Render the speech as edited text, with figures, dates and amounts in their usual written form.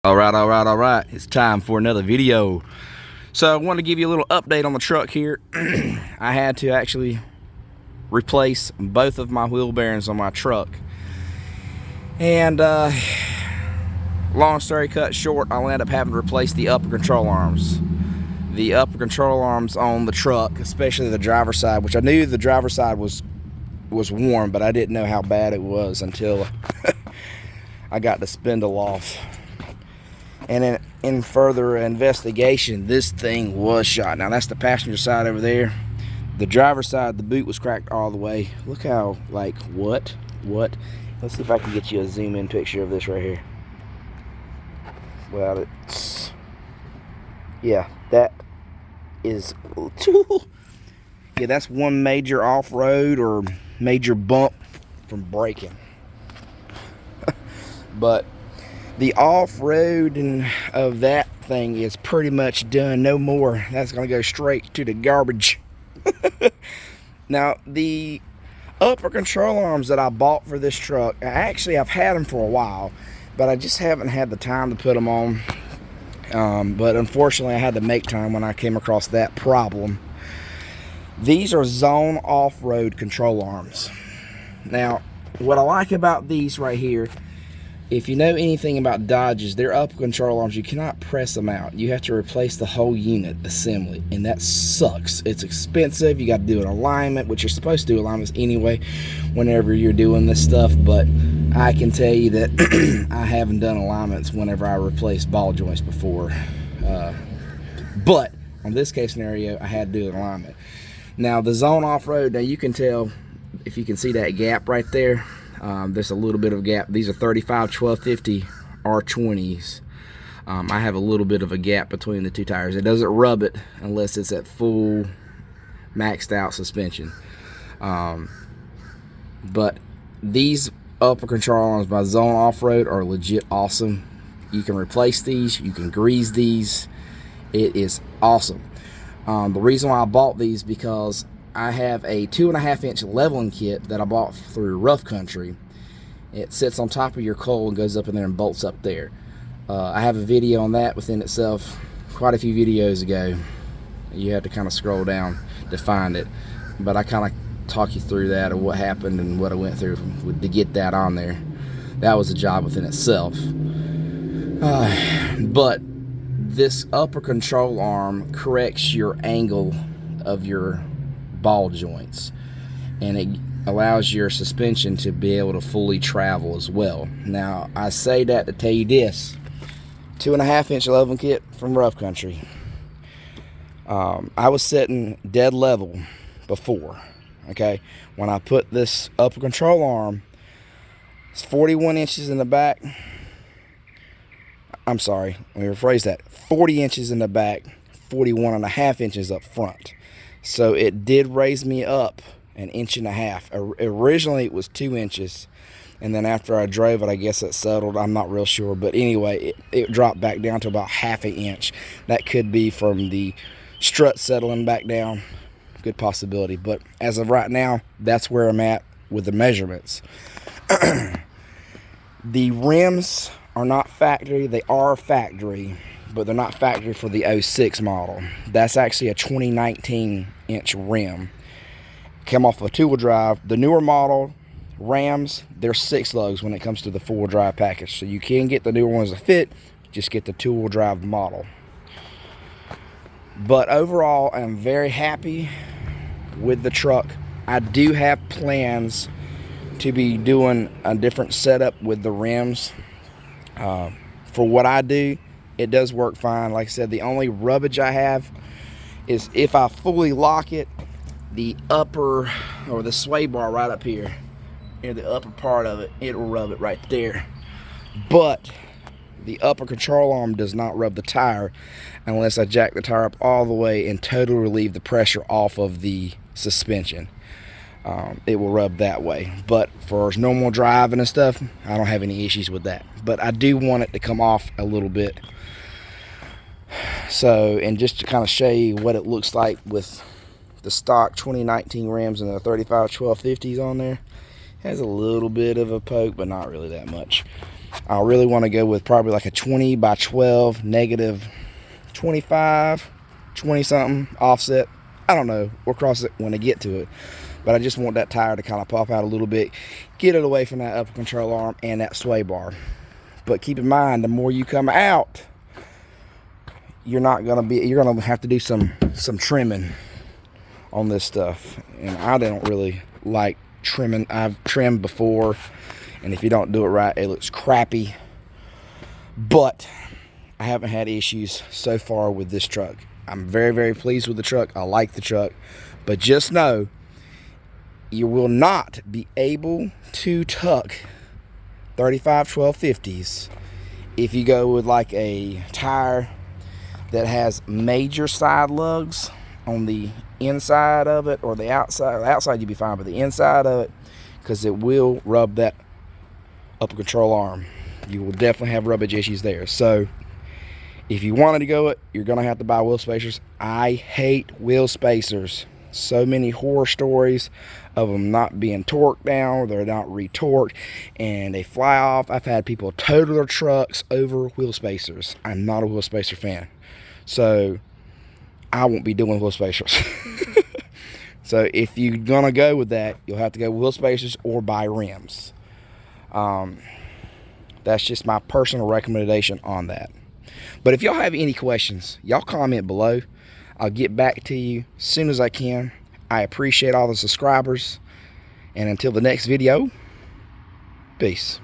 All right. It's time for another video. So I want to give you a little update on the truck here. I had to actually replace both of my wheel bearings on my truck. And long story cut short, I'll end up having to replace the upper control arms. The upper control arms on the truck, especially the driver's side, which I knew the driver's side was warm, but I didn't know how bad it was until I got the spindle off. And in further investigation, this thing was shot. Now that's the passenger side over there. The driver's side, the boot was cracked all the way. Look how, like, what? Let's see if I can get you a zoom in picture of this right here. Well, it's, yeah, that is, yeah, that's one major off-road or major bump from braking. But the off-road of that thing is pretty much done. No more. That's going to go straight to the garbage. Now, the upper control arms that I bought for this truck, actually I've had them for a while, but I just haven't had the time to put them on. But unfortunately I had to make time when I came across that problem. These are zone off-road control arms. Now, what I like about these right here, if you know anything about Dodges, their upper control arms, you cannot press them out. You have to replace the whole unit assembly, and that sucks. It's expensive. You got to do an alignment, which you're supposed to do alignments anyway whenever you're doing this stuff, but I can tell you that I haven't done alignments whenever I replaced ball joints before. But on this case scenario, I had to do an alignment. Now, the zone off-road, now you can tell, if you can see that gap right there, there's a little bit of a gap. These are 35 1250 R20s. I have a little bit of a gap between the two tires. It doesn't rub it unless it's at full maxed out suspension. But these upper control arms by Zone Off-Road are legit awesome. You can replace these, you can grease these. It is awesome. The reason why I bought these, because I have a 2.5-inch leveling kit that I bought through Rough Country. It sits on top of your coal and goes up in there and bolts up there. I have a video on that within itself quite a few videos ago. You have to kind of scroll down to find it, but I kind of talk you through that, of what happened and what I went through to get that on there. That was a job within itself. But this upper control arm corrects your angle of your ball joints, and it allows your suspension to be able to fully travel as well. Now, I say that to tell you this: 2.5-inch leveling kit from Rough Country. I was sitting dead level before. Okay, when I put this upper control arm, it's 41 inches in the back. I'm sorry, let me rephrase that. 40 inches in the back, 41.5 inches up front. So it did raise me up 1.5 inches. Originally it was 2 inches, and then after I drove it, I guess it settled. I'm not real sure, but anyway, it dropped back down to about 1/2 inch. That could be from the strut settling back down. Good possibility, but as of right now, that's where I'm at with the measurements. The rims are not factory. They are factory, but they're not factory for the 06 model. That's actually a 2019 inch rim. Came off of a two-wheel drive. The newer model Rams, they're 6 lugs when it comes to the 4-wheel drive package. So you can get the newer ones to fit, just get the 2-wheel drive model. But overall, I'm very happy with the truck. I do have plans to be doing a different setup with the rims. For what I do, it does work fine. Like I said, the only rubbage I have is if I fully lock it, the upper, or the sway bar right up here, near the upper part of it, it'll rub it right there. But the upper control arm does not rub the tire unless I jack the tire up all the way and totally relieve the pressure off of the suspension. It will rub that way. But for normal driving and stuff, I don't have any issues with that. But I do want it to come off a little bit. So, and just to kind of show you what it looks like with the stock 2019 rims and the 35 1250s on there, has a little bit of a poke, but not really that much. I really want to go with probably like a 20 by 12 negative 25, 20 something offset. I don't know. We'll cross it when I get to it. But I just want that tire to kind of pop out a little bit, get it away from that upper control arm and that sway bar. But keep in mind, the more you come out, you're gonna have to do some trimming on this stuff. And I don't really like trimming. I've trimmed before, and if you don't do it right, it looks crappy. But I haven't had issues so far with this truck. I'm very, very pleased with the truck. I like the truck. But just know, you will not be able to tuck 35 1250s if you go with like a tire that has major side lugs on the inside of it, or the outside. The outside you'll be fine, but the inside of it, because it will rub that upper control arm. You will definitely have rubbage issues there. So if you wanted to go it, you're gonna have to buy wheel spacers. I hate wheel spacers. So many horror stories of them not being torqued down, or they're not retorqued and they fly off. I've had people total their trucks over wheel spacers. I'm not a wheel spacer fan, so I won't be doing wheel spacers. So if you're gonna go with that, you'll have to go wheel spacers or buy rims. That's just my personal recommendation on that. But if y'all have any questions, y'all comment below. I'll get back to you as soon as I can. I appreciate all the subscribers. And until the next video, peace.